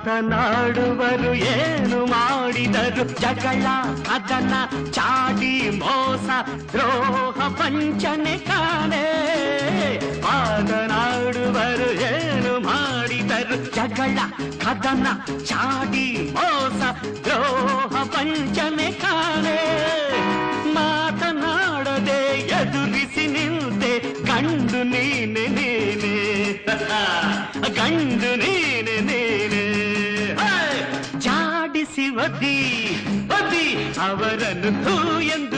ಮಾತನಾಡುವರು ಏನು ಮಾಡಿದರು ಜಗಳ ಅದನ್ನ ಚಾಡಿ ಮೋಸ ದ್ರೋಹ ವಂಚನೆ ಕಾಣೆ ಮಾತನಾಡುವರು ಏನು ಮಾಡಿದರು ಜಗಳ ಕದನ ಚಾಡಿ ಮೋಸ ದ್ರೋಹ ವಂಚನೆ ಕಾಣೆ ಮಾತನಾಡದೆ ಎದುರಿಸಿ ನಿಂತೆ ಗಂಡು ನೀನೆ ನೀನೆ ಗಂಡು ನೀನೆ ನೀನೆ ಜಾಡಿಸಿ ಒದ್ದಿ ಒದ್ದಿ ಅವರನ್ನು ಹೂ ಎಂದು